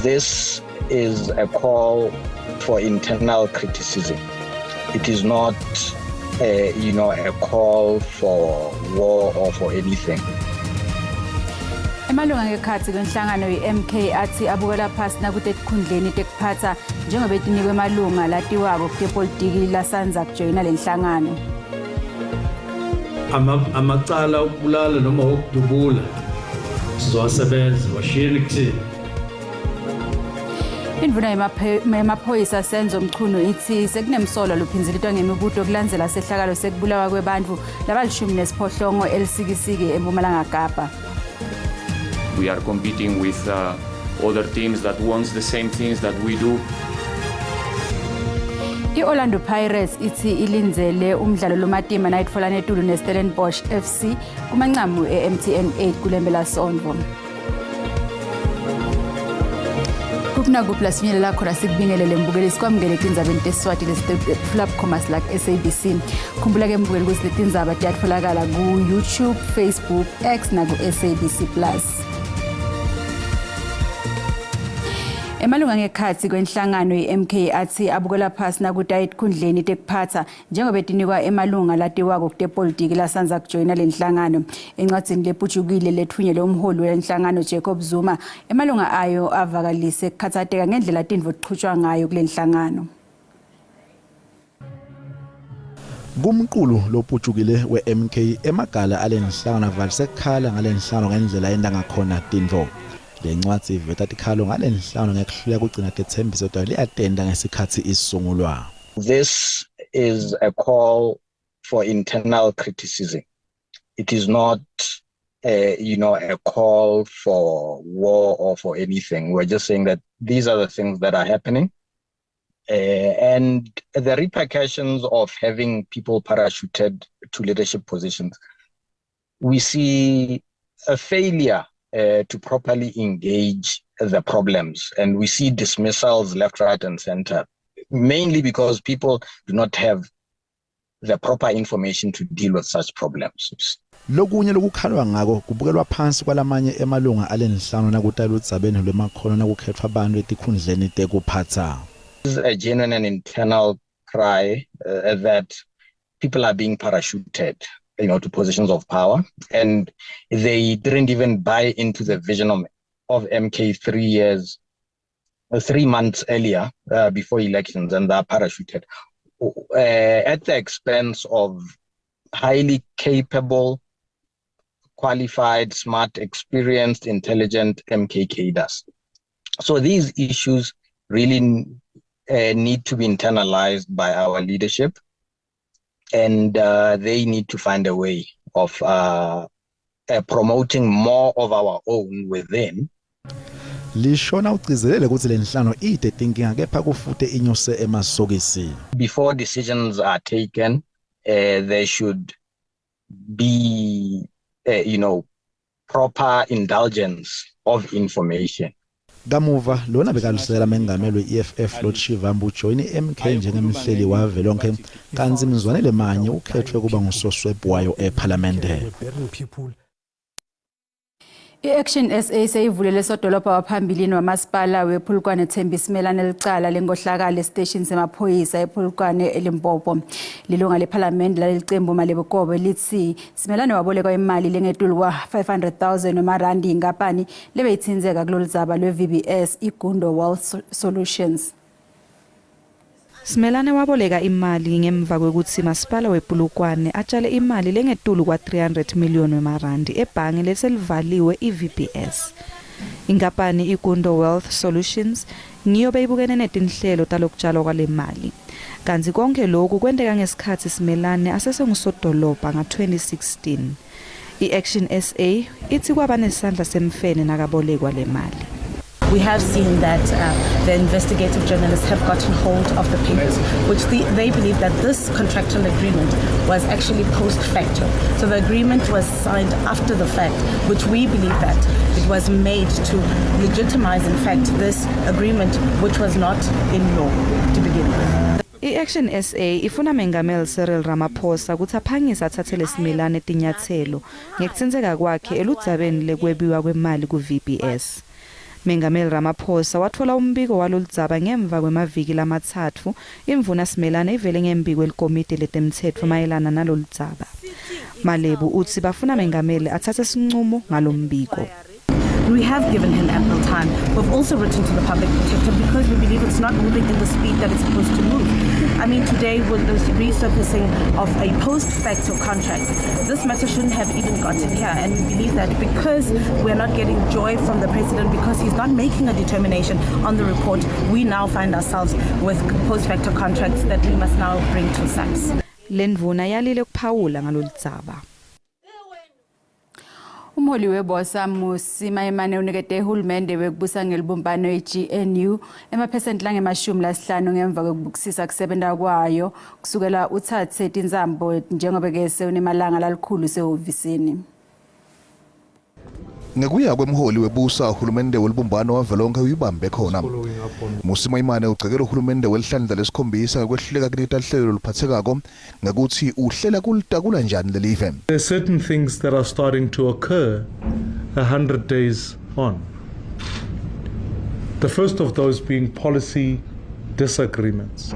This is a call for internal criticism. It is not, a call for war or for anything. Emalunga ngekhathi kwenhlangano ye-MK athi abukela phasi nakuthi ekukhundleni tekuphatha njengoba etinikwe emalunga latiwako kutepolitiki lasanza kujoyina le nhlangano. Amacala okubulala noma okudubula sizowasebenza washiyeni kuthini. Indvuna yemaphoyisa Senzo Mchunu ithi sekunemsolwa luphinzilitwa ngemibuto kulandzela sehlakalo sekubulawa kwebantu labalishumi nesiphohlongo elisikisiki eMpumalanga Kapa. We are competing with other teams that wants the same things that we do. I-Orlando Pirates ithi ilindzele umdlalo lomatima nayitfola netulu neStellenbosch FC kumancamu e-MTN 8 kulembela Sonto. Kupnaku plus finyelela khona sikubingelele mbukeli sikwamukele tindzabeni teswati lesiflap commerce like SABC. Khumbula ke mbukeli ukuthi letindzaba tiyatfolakala ku YouTube, Facebook, X naku SABC Plus. Emalunga ngekhathi kwenhlangano ye-MK athi abukela phasi nakuthi etikhundleni tekuphatha njengoba etinikwa emalunga latiwako kutepolitiki lasanza kujoyina le nhlangano. Encwadzini leputshukile lethunyelwe umholi wenhlangano Jacob Zuma, emalunga ayo avakalise kukhathateka ngendlela tintfo tiqhutshwa ngayo kule nhlangano. Kumqulu loputshukile we-MK emagala alenhlangano avalise kukhala ngalenhlangano ngendlela yenda ngakhona tintfo. Lencwadzi iveta tikhalo ngalenhlangano ngekuhlulela kugcina tethembiso kodwa liyatenda ngesikhathi isungulwa. This is a call for internal criticism. It is not, a call for war or for anything. We're just saying that these are the things that are happening. And the repercussions of having people parachuted to leadership positions. We see a failure to properly engage the problems. And we see dismissals left, right, and center, mainly because people do not have the proper information to deal with such problems. Lokunye lokukhalwa ngako kubukelwa phansi kwalamanye emalunga alenhlangano nakutala udzabeni lwemakhono nakukhethwa abantu etikhundleni tekuphatha. This is a genuine and internal cry that people are being parachuted to positions of power, and they didn't even buy into the vision of MK 3 months earlier before elections, and they're parachuted at the expense of highly capable, qualified, smart, experienced, intelligent MK cadres. So these issues really need to be internalized by our leadership. And they need to find a way of promoting more of our own within. Lishona ugcizelele ukuthi lenhlangano ide tinkinga kepha kufute inyuse emasokisi. Before decisions are taken, there should be proper indulgence of information. Kamuva lona bekalusela mengameli we-EFF Lord Shivambu ujoyine MK njengemhleli wavelonke kanzi Mzwanele Manye ukhethwe kuba ngusoswebhu wayo eParliamente. I-Action SA seyivulele sodolobha waphambilini wamasipala wePhulukwane Thembi Simelane licala lengohlakala estation semaphoyisa ePhulukwane eLimpopo. Lilunga leParliament lalicembu Malebokobe lithi Simelane wabolekwa imali lengetulu kwa-500,000 wamarandi inkampani lebeyithinzeka kulolu dzaba lwe-VBS iGundo Wealth Solutions. Simelane waboleka imali ngemva kwekuthi masipala wePhulukwane atshale imali lengetulu kwa-300 million wemarandi ebhange leselivaliwe iVBS. Inkampani iGundo Wealth Solutions ngiyo beyibukene netinhlelo talokutshalwa kwale mali. Kanti konke lokhu kwenteka ngesikhathi Simelane asesengusodolobha nga-2016. I-Action SA ithi kwaba nesandla semfene nakabolekwa le mali. We have seen that the investigative journalists have gotten hold of the papers, which they believe that this contractual agreement was actually post-facto. So the agreement was signed after the fact, which we believe that it was made to legitimize, in fact, this agreement, which was not in law to begin with. I-Action SA ifuna mengameli Cyril Ramaphosa ukuthi aphangise athathele Simelane tinyathelo ngekuthinzeka kwakhe eludzabeni lekwebiwa kwemali ku-VBS. Mengameli Ramaphosa wathola umbiko waloludzaba ngemva kwemaviki lamathathu imvuna Simelane ivele ngembiko elikomiti letemthetho mayelana naloludzaba. Malebu uthi bafuna mengameli athathe isinqumo ngalombiko. We have given him ample time. We've also written to the public protector because we believe it's not moving in the speed that it's supposed to move. I mean, today with this resurfacing of a post-facto contract, this matter shouldn't have even gotten here. And we believe that because we're not getting joy from the president, because he's not making a determination on the report, we now find ourselves with post-facto contracts that we must now bring to SAPS. Lendvuna yalile kuphawula ngaloludzaba. Umholi webosa Musi Maimane unikete uhulumende wekubusa ngelibumbano iGNU emaphesenti lange-50 ngemva kokubukisisa kusebenza kwayo kusukela uthathe tinzambo njengoba ke sewunemalanga lalikhulu sehovisini. Ngekuya kwemholi webusa uhulumende welibumbano wavelonke uyibambe khona. Musi Maimane ugcekela uhulumende welihlandla lesikhombisa ngokwehluleka kuleta hlelo luphathekako ngakuthi uhlela kulitakula njani lelive. There are certain things that are starting to occur 100 days on. The first of those being policy disagreements.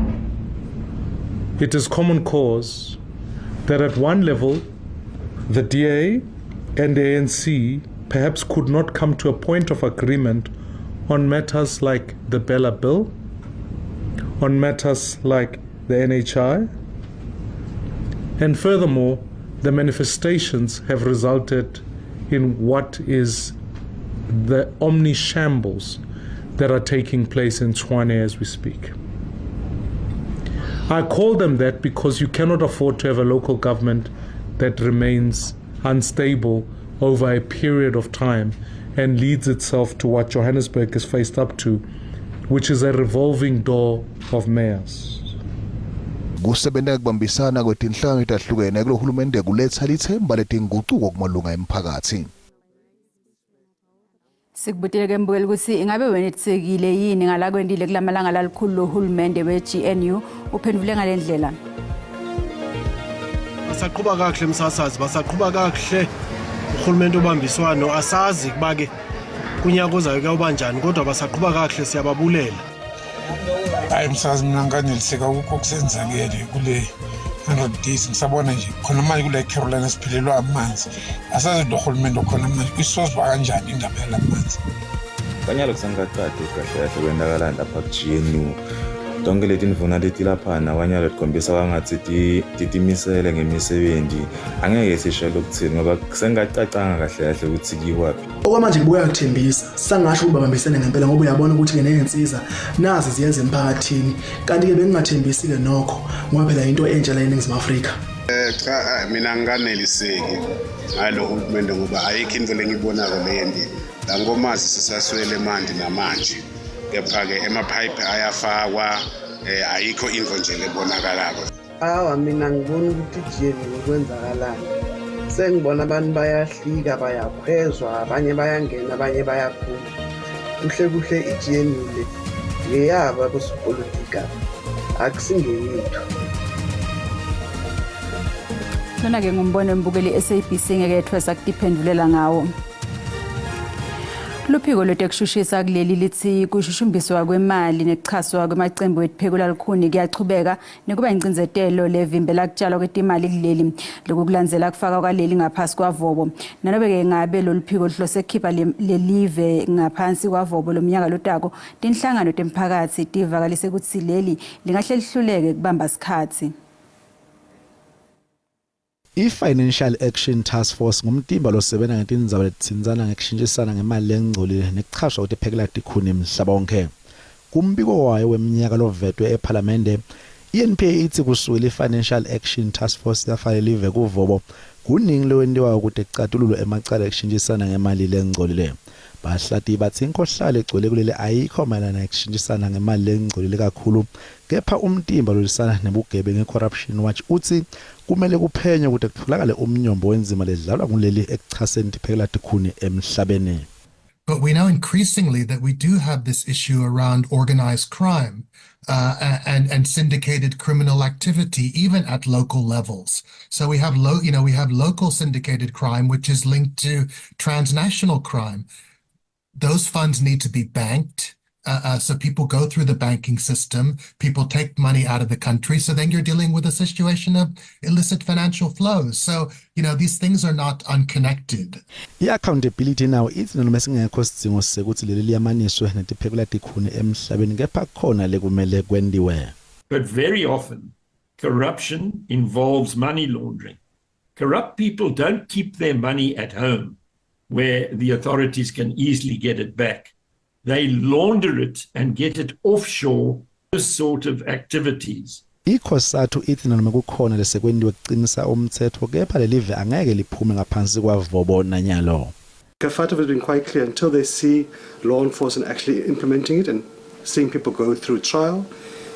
It is common cause that at one level the DA and the ANC perhaps could not come to a point of agreement on matters like the Bella Bill, on matters like the NHI, and furthermore, the manifestations have resulted in what is the omni-shambles that are taking place in Tshwane as we speak. I call them that because you cannot afford to have a local government that remains unstable over a period of time and leads itself to what Johannesburg is faced up to, which is a revolving door of mayors. Kusebenza kubambisana kwetinhlangano etahlukene kulohulumende kuletha lithemba letinguquko kumalunga emphakathi. Sikubutile ke mbukeli ukuthi ingabe wena etsekile yini ngalakwendile kulamalanga lalikhulu lohulumende weGNU uphendule ngalendlela. Basaqhuba kahle umsasazi basaqhuba kahle uhulumende obambiswano asazi kuba ke kunyaka ozayo kuyawuba njani kodwa basaqhuba kahle siyababulela. Hayi msazi mina nganeliseka ukho kusenzakele kule 100 days ngisabona nje khona manje kule Carolina siphilelwa amanzi asazi lo hulumende khona manje isozwa kanjani indaba yalamanzi. Kanyalo kusangaqadi kahle kahle kwendakala lapha kuGNU tonke leti ndivuna leti lapha nawanyalo likhombisa wangathi titimisele ngemisebenzi angeke sisho lokuthini ngoba kusengacacanga kahle kahle ukuthi kiwaphi. Okwamanje kubuya kuthembisa sangasho ubabambisene ngempela ngoba uyabona ukuthi ke nezinsizwa nazi ziyenza emphakathini kanti ke bengingathembisi ke nokho ngoba phela into entsha la eNingizimu Afrika. Cha mina ngangeliseki ngalo uhulumende ngoba ayikho into lengibonako leyendi langomazi sisaswele manje namanje kepha ke emapipe ayafakwa ayikho info nje lebonakalako. Mina ngibona ukuthi iGNU kwenzakalani. Sengibona abantu bayahlika bayakhwezwa abanye bayangena abanye bayaphuma. Kuhle iGNU le ngeyaba kusipolitika akusingeyethu. Lona ke ngumbono mbukeli SABC ngeke ethwesa kutiphendulela ngawo. Luphiko lwetekushushisa kuleli lithi kushushumbiswa kwemali nekuchaswa kwemacembu ephekula likhuni kuyachubeka nekuba ingcinzetelo levimbela kutshalwa kwetimali kuleli lokukulandzela kufaka kwaleli ngaphasi kwavobo nanobe ke ngabe loluphiko lihlose khipha lelive ngaphansi kwavobo lomnyaka lotako tinhlangano temphakathi tivakalise ukuthi leli lingahle lihluleke kubamba isikhathi. I-Financial Action Task Force ngumtimba losebenza ngetindzaba letitsintsana ngekushintshisana ngemali lengcolile nekuchashwa ukuthi ephekela tikhuni emhlaba wonke. Kumbiko wayo weminyaka lovetwe eParliamente, iNPA ithi kusukela i-Financial Action Task Force yafaka live kuvobo kuningi lowentiwa ukuthi ecatululo emacala ekushintshisana ngemali lengcolile. Bahlati bathi inkohlalo egcwele kuleli ayikho mayelana nekushintshisana ngemali lengcolile kakhulu kepha umtimba lolisana nebugebengu ngecorruption watch uthi kumele kuphenye ukuthi kutholakale umnyombo wenzima ledlalwa kuleli ekuchaseni tiphekela tikhuni emhlabeni. But we know increasingly that we do have this issue around organized crime and syndicated criminal activity, even at local levels. So we have local syndicated crime, which is linked to transnational crime. those funds need to be banked. So people go through the banking system, people take money out of the country, so then you're dealing with a situation of illicit financial flows. So, these things are not unconnected. I-accountability now ithi noma singekho sidingo sekuthi leli liyamaniswe netiphekula tikhuni emhlabeni kepha khona lekumele kwendiwe. But very often, corruption involves money laundering. Corrupt people don't keep their money at home where the authorities can easily get it back. They launder it and get it offshore, this sort of activities. ICOSATU ithi noma kukhona lesekwendiwe kuqinisa umthetho kepha lelive angeke liphume ngaphansi kwavobo nanyalo. CAFATF has been quite clear until they see law enforcement actually implementing it and seeing people go through trial,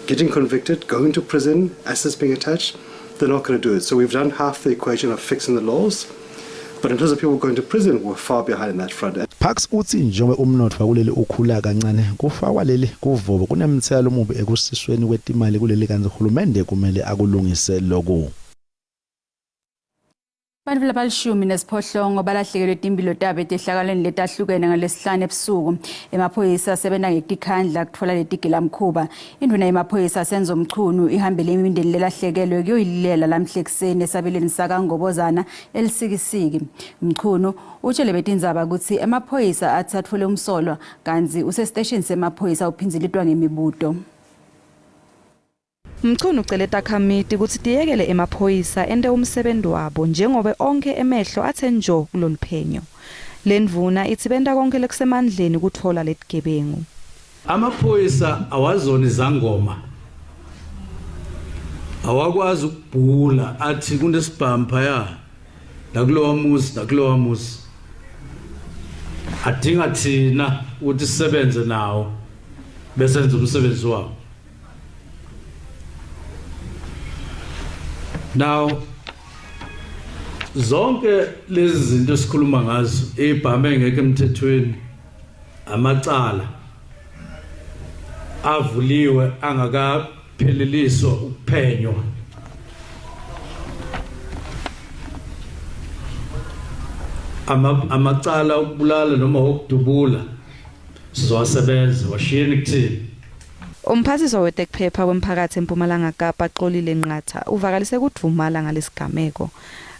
getting convicted, going to prison, assets being attached, they're not going to do it. So we've done half the equation of fixing the laws. But in terms of people going to prison, we're far behind in that front. Pax uthi njengoba umnotho wakuleli ukhula kancane kufakwa leli kuvobo kunemthelo omubi ekusisweni kwetimali kuleli kanti uhulumende kumele akulungise lokho. Bantu labalishumi nesiphohlongo balahlekelwe impilo tabo etehlakalweni letahlukene ngalesihlanu ebusuku. Emaphoyisa asebenza ngekhandla kuthola letigilamkhuba. Induna yemaphoyisa senzo Mchunu ihambele imindeni lelahlekelwe kuyoyilela lamhle ekseni esabeleni sakaNgobozana elisikisiki. Mchunu utshele betindzaba ukuthi emaphoyisa athathule umsolwa kanzi usestation semaphoyisa uphinzilitwa ngemibuto. Mchunu ucele takhamiti ukuthi tiyekele emaphoyisa ende umsebenzi wabo njengoba onke emehlo athe njo kuloluphenyo. Lendvuna ithi benda konke lekusemandleni kuthola letigebengu. Amaphoyisa awazona izangoma. Awakwazi ukubhula athi kunesibhampa ya nakulowa muzi. Adinga thina ukuthi sisebenze nawo besenza umsebenzi wabo. Now, zonke lezi zinto esikhuluma ngazo ebhame ngeke emthethweni amacala avuliwe angakapheleliswa ukuphenywa. Amacala ukubulala noma ukudubula sizowasebenza washiyeni kuthini. Umphathiswa weTechPepper wemphakathi eMpumalanga Kapa Xolile Nqatha uvakalise kudvumala ngalesigameko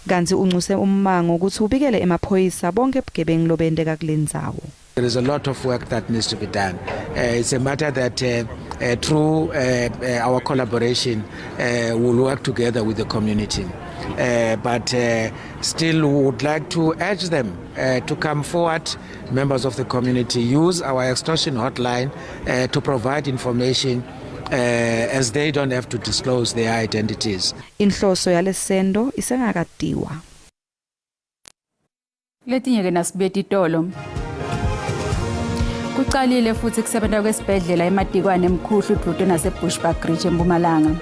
kanti uncuse ummango ukuthi ubikele emaphoyisa bonke ebugebengu lobendeka kulendzawo. There is a lot of work that needs to be done. It's a matter that through our collaboration we'll work together with the community. But still we would like to urge them to come forward, members of the community, use our extortion hotline to provide information as they don't have to disclose their identities. Inhloso yalesendo isengakadiwa. Letinye ke nasibeti tolo. Kuqalile futhi kusebenza kwesibhedlela eMatikwane emkhuhlu uDudu naseBushbuckridge eMpumalanga.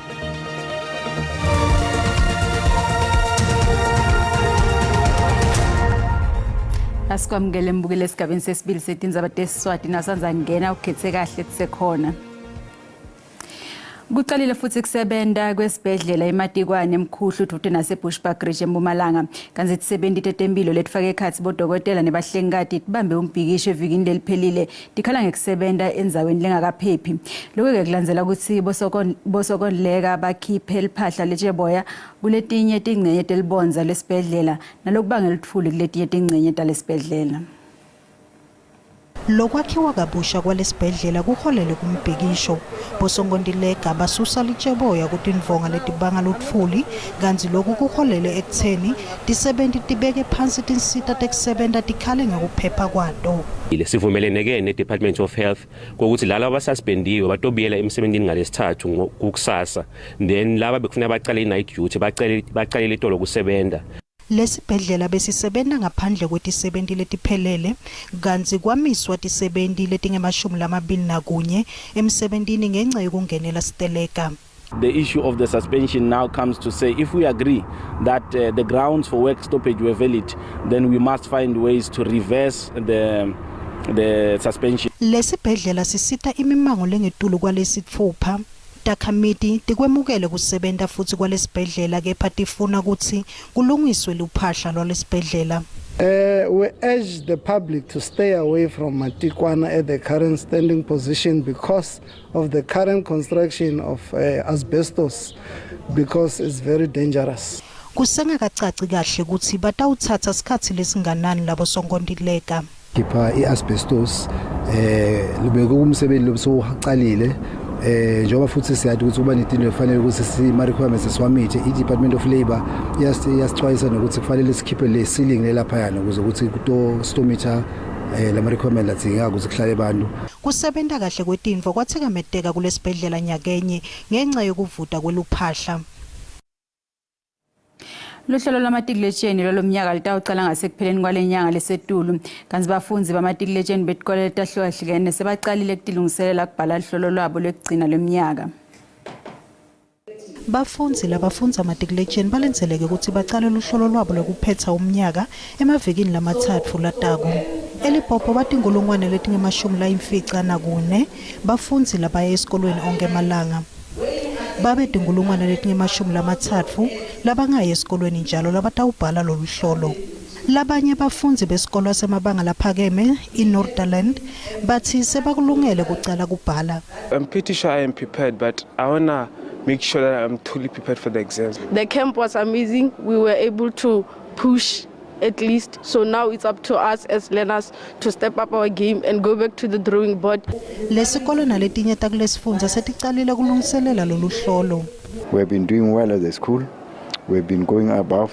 Asikwamukele mbukele esigabeni sesibili setindzaba tesiswati nasanza ngena ukhethe kahle tisekhona. Kuqalile futhi kusebenza kwesibhedlela eMatikwane emkhuhlu uDudu naseBushbuckridge eMpumalanga kanti tisebenzi tetempilo letifake ekhathi bodokotela nebahlengikazi tibambe umbhikisho evikini leliphelile tikhala ngekusebenza enzaweni lengakaphephi. Lokho ke kulandzela ukuthi bosokondleka bakhiphe liphahla lejeboya kuletinye tingcenye telibonza lesibhedlela nalokubanga lithuli kuletinye tingcenye talesibhedlela. Lokwakhiwa kabusha kwalesibhedlela kuholele kumbhikisho bosongondileka basusa lijeboya kutindvonga letibanga luthuli kanti lokhu kuholele ekutheni tisebenzi tibeke phansi tinsita tekusebenta tikhale ngekuphepha kwato. Sivumelene ke neDepartment of Health ukuthi laba abasaspendiwe batobiyela emsebenzini ngalesithathu kukusasa then laba bekufuna baqale i-night duty baqale letolo kusebenza. Lesibhedlela besisebenza ngaphandle kwetisebenzi letiphelele kanti kwamiswa tisebenzi letinge-21 emsebenzini ngenxa yokungenela siteleka. The issue of the suspension now comes to say if we agree that the grounds for work stoppage were valid, then we must find ways to reverse the suspension. Lesibhedlela sisita imimango lengetulu kwalesithupha. Takhamiti tikwemukele kusebenza futhi kwalesibhedlela kepha tifuna ukuthi kulungiswe luphahla lwalesibhedlela. We urge the public to stay away from Matikwana at the current standing position because of the current construction of asbestos, because it's very dangerous. Kusengakacaci kahle ukuthi batawuthatha isikhathi lesinganani labo Songondileka. Khipha iasbestos libeke kumsebenzi lobusuqalile njengoba futhi siyathi ukuthi uba netinto efanele ukuthi sima requirements siwamithe iDepartment of Labour yasixwayisa nokuthi kufanele sikhiphe le ceiling lelapha yana ukuze ukuthi kuto stometer lama requirements ladingeka ukuthi kuhlale abantu. Kusebenza kahle kwetinto kwatheka medeka kulesibhedlela nyakenye ngenxa yokuvuta kweluphahla. Luhlelo lwamatikletsheni lolomnyaka litawuqala ngasekupheleni kwalenyanga lesetulu kanti bafunzi bamatikletsheni betikole tahlukahlukene sebaqalile ukutilungiselela kubhala uhlolo lwabo lokugcina lomnyaka. Bafunzi labafundza amatikletsheni balenzeleke ukuthi baqale uhlolo lwabo lokuphetha umnyaka emavikini lamathathu latako. Elipopo batingolongwane letingemashumi layimfica nakune bafunzi labaya esikolweni onke malanga. Babe dingulungwana letingemashumi lamathathu labangaya esikolweni njalo labatawubhala lolu hlolo. Labanye abafunzi besikolo semabanga laphakeme iNorthland bathi sebakulungele kucala kubhala. I'm pretty sure I am prepared, but I wanna make sure that I'm totally prepared for the exams. The camp was amazing. We were able to push at least, so now it's up to us as learners to step up our game and go back to the drawing board. Lesikolo naletinye takulesifundza seticalile kulungiselela lolu hlolo. We've been doing well at the school. We've been going above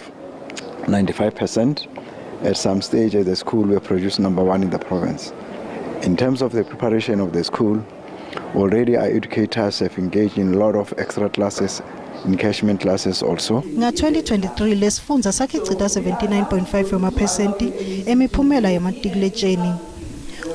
95%. At some stage at the school we produced #1 in the province. In terms of the preparation of the school, already our educators have engaged in a lot of extra classes, encashment classes also. Nga 2023 lesifundza sakhicita 79.5 wemaphesenti emiphumela yematikletsheni.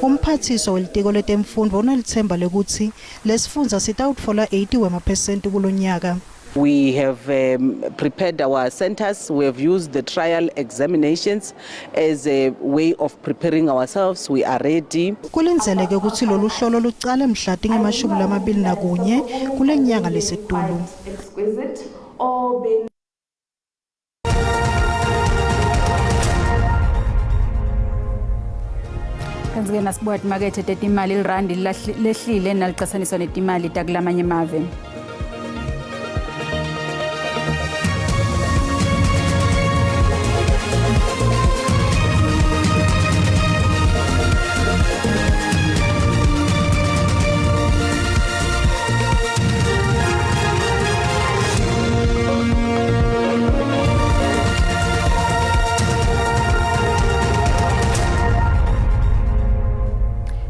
Umphathiso welitiko letemfundo unalithemba lekuthi lesifundza sitawutfola 80 wemaphesenti kulonyaka. We have prepared our centers. We have used the trial examinations as a way of preparing ourselves. We are ready. Kulenzeleke ukuthi lolu hlolo luqale mhla tingemashumi lamabili nakunye kule nyanga lesetulu. Exquisite or kanti-ke nasibuka timakethe tetimali ilirandi lehlile naliqathaniswa netimali takulamanye amave.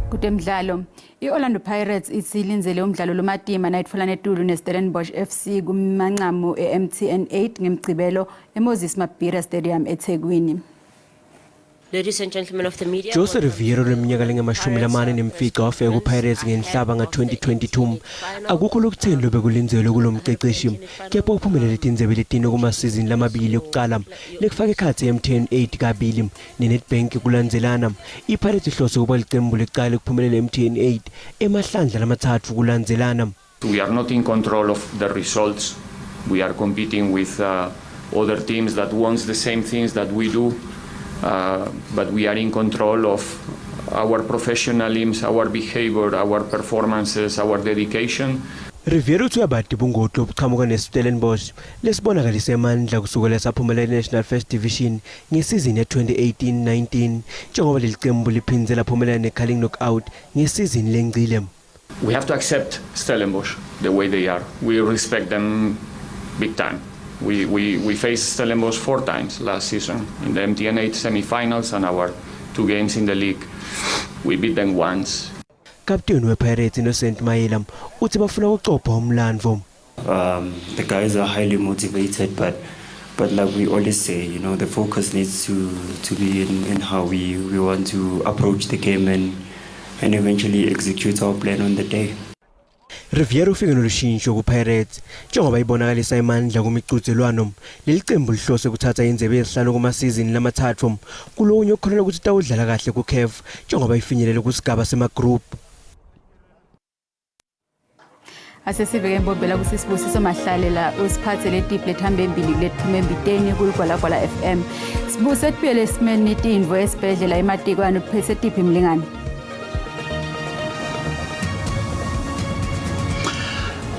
Kutemdlalo iOrlando Pirates isilinzele umdlalo lomatima nayitfola neTulu neStellenbosch FC kumanqamu eMTN 8 ngemgcibelo eMoses Mabhida Stadium eThekwini. Ladies and gentlemen of the media, Jose Riviero leminyaka lengamashumi lamane nemfica wafika kuPirates ngenhlaba nga-2022 akukho lokutheni lobe kulinzelwe kulomqeqeshi kepha uphumelele tindzebe letine kumasizini lamabili yokuqala lekufaka ekhatsi eMTN 8 kabili neNedbank kulandzelana. iPirates ihlose kuba licembu leqala ekuphumelela eMTN 8 emahlandla lamathathu kulandzelana. We are not in control of the results. We are competing with other teams that wants the same things that we do. But we are in control of our professionalism, our behavior, our performances, our dedication. Riviero uyabati bungoti obuqhamuka neStellenbosch lesibonakalise amandla kusukela saphumelela iNational First Division ngesizini ye-2018-19 njengoba leli qembu liphindze laphumelela neCarling Knockout ngesizini lengcile. We have to accept Stellenbosch the way they are. We respect them big time. We faced Stellenbosch 4 times last season in the MTN 8 semi-finals and our 2 games in the league. We beat them once. Captain wePirates Innocent Mayela uthi bafuna ukuqopha umlandvo. The guys are highly motivated, but like we always say, you know, the focus needs to be in how we want to approach the game and eventually execute our plan on the day. Riviero ufike nolushintsho kuPirates njengoba ibonakalisa imandla kumiqhudelwano leli qembu lihlose kuthatha indzebe yesihlanu kumasizini lamathathu kulonye okukholela ukuthi tawudlala kahle kuCAF njengoba ifinyelela kusigaba semagroup. Asesiveke embobela kusisibusiso Mahlalela usiphathele deep lethambe embili lethume mbiteni kuligwalagwala FM. Sibuse siphele esimeni Tindvo esibhedlela eMatikwane uPhethe Tiphi Mlingane.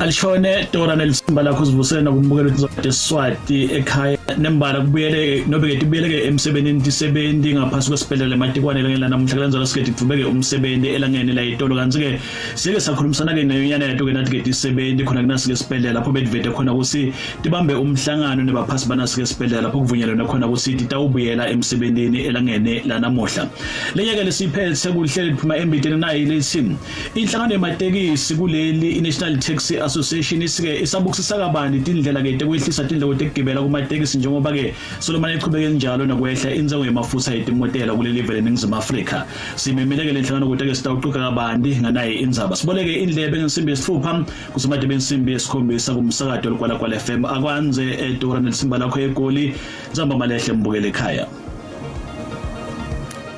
Alishone Dora Nelsimba lakho sivusele nakumbukela ukuthi Swati ekhaya nembala kubuyele nobeke tibuyeleke emsebenzini tisebenzi ngaphasi kwesibhedlela eMatikwane la namhla kanjalo sikethi kuvubeke umsebenzi elangene la itolo kanti ke sike sakhulumisana ke neyonyana yethu ke nathi ke tisebenzi khona kunasike esibhedlela lapho bedivete khona ukuthi tibambe umhlangano nebaphasi banasike esibhedlela lapho kuvunyelwana khona ukuthi titawubuyela emsebenzini elangene la namuhla lenye ke lesiphethe sekuhleli phuma embideni nayi lethi inhlangano yematekisi kuleli National Taxi Association isike isabukisisa kabani indlela ke tekwehlisa indlela tekugibela kumatekisi njengoba ke Solomon eqhubeke njalo nakwehla inzengo yemafutha yetimotela kuleli vele eNingizimu Afrika simemeleke lenhlangano ukuthi ke sitawuquka kabandi nganaye indzaba siboleke indlebe ngensimbi yesithupha kusemadebe ensimbi yesikhombisa kumsakato kwala FM akwanze eDora Nelsimba lakho eGoli Nzamba Malehle mbukele ekhaya.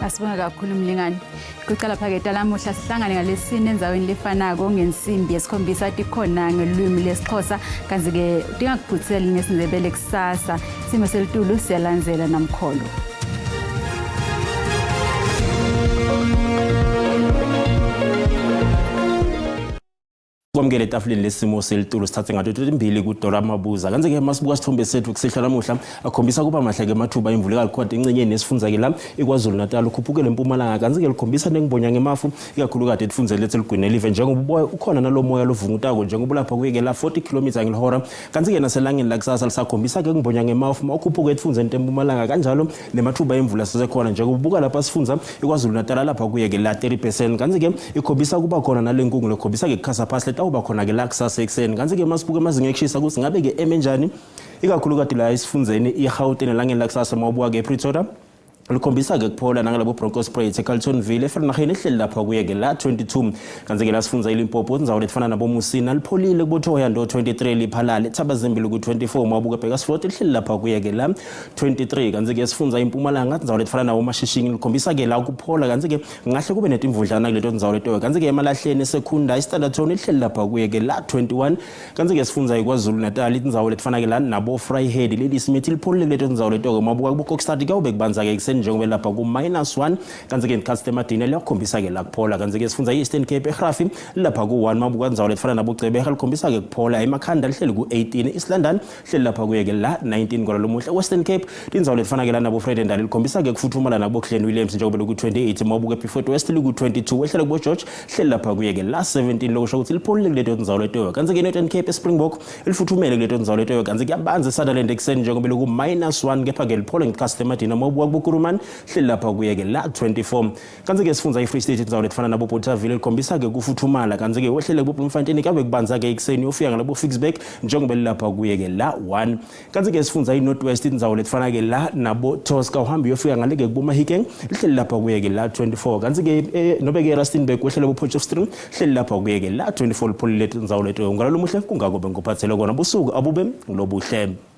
Asibonga kakhulu Mlingane. Kuqala phakethe lamuhla sihlangane ngalesine enzaweni lefanako ngensimbi yesikhombisa athi khona ngelwimi lesixhosa kanzi ke udingakuphutsela ngesindebele kusasa simo selitulu siyalandzela namkholo. Kwamukele etafuleni lesimo selitulu sithathe ngathi 2 kuDora Mabuza kanze ke masibuka sithombe sethu kusehla lamuhla akhombisa kuba mahle ke mathuba imvuleka likhwadi encenyeni esifunza ke la eKwaZulu Natal ukhuphukele empumalanga kanze ke likhombisa nengibonya ngemafu ikakhulu kade lifunze lethe ligwine live njengoba ukhona nalomoya lovungutako njengoba lapha kuyeke la 40 km ngehora kanze ke naselangeni la kusasa lisakhombisa ke ngibonya ngemafu mawukhuphuke etfunze empumalanga kanjalo nemathuba emvula sisekhona njengoba ubuka lapha sifunza eKwaZulu Natal lapha kuyeke la 30% kanze ke ikhombisa kuba khona nalenkungu lekhombisa ke kukhasa phasi uba khona ke la kusasa ekseni kanzi ke masibuke amazinga ekushisa ukuthi ngabe ke emenjani ikakhulu kade la isifunzeni iGauteng langeni la kusasa mawubuka ke Pretoria likhombisa ke kuphola nangalabo Broncos Spray eCarltonville eFernageni ehleli lapha kuyeke la 22 kanzi ke la sifunza iLimpopo indzawo lefana nabo Musina lipholile kubothoya ndo 23 liphalale Thabazembile ku 24 mawubuka Bakersford ehleli lapha kuyeke la 23 kanzi ke sifunza impumalanga indzawo lefana nabo Mashishini likhombisa ke la kuphola kanzi ke ngahle kube netimvudlana kuleto indzawo leto kanzi ke emalahleni eSekunda iStanderton ehleli lapha kuyeke la 21 kanzi ke sifunza eKwaZulu Natal indzawo lefana ke la nabo Vryhead leli Smith lipholile kuleto indzawo leto mawubuka kuBoxstad ke ubekubanza ke ekseni njengoba lapha ku -1 kanzi ke customer dinner liyakhombisa ke la kuphola kanzi ke sifunza iEastern Cape eGrafi lapha ku 1 mabuka indzawo lefana nabo Gcebe likhombisa ke kuphola eMakhanda lihleli ku 18 East London hleli lapha kuyeke la 19 ngola lomuhle Western Cape indzawo lefana ke la nabo Vredendal likhombisa ke kufuthumala nabo Glen Williams njengoba ku 28 mabuka ePifort West liku 22 ehleli ku George hleli lapha kuyeke la 17 lokusho ukuthi lipholile kuleto indzawo leto kanzi ke Northern Cape eSpringbok lifuthumele kuleto indzawo leto kanzi ke yabanza Sutherland ekseni njengoba ku -1 kepha ke liphola ngecustomer dinner mabuka kuBukuruman hleli lapha kuyeke la 24 kanzi ke sifunza iFree State indzawo lefana nabo Bothaville likhombisa ke kufuthumala kanzi ke wehlele kuBloemfontein kabe kubanza ke ekseni ufika ngalabo Fixback njengoba lapha kuyeke la 1 kanzi ke sifunza iNorthwest indzawo lefana ke la nabo Tosca uhamba uyofika ngale ke kuBomahikeng lihleli lapha kuyeke la 24 kanzi ke nobeke Rustenburg wehlele kuPotchefstroom hleli lapha kuyeke la 24 lipholile indzawo leto ngalo lomuhle kungako bengikuphathele kona busuku abube lobuhle.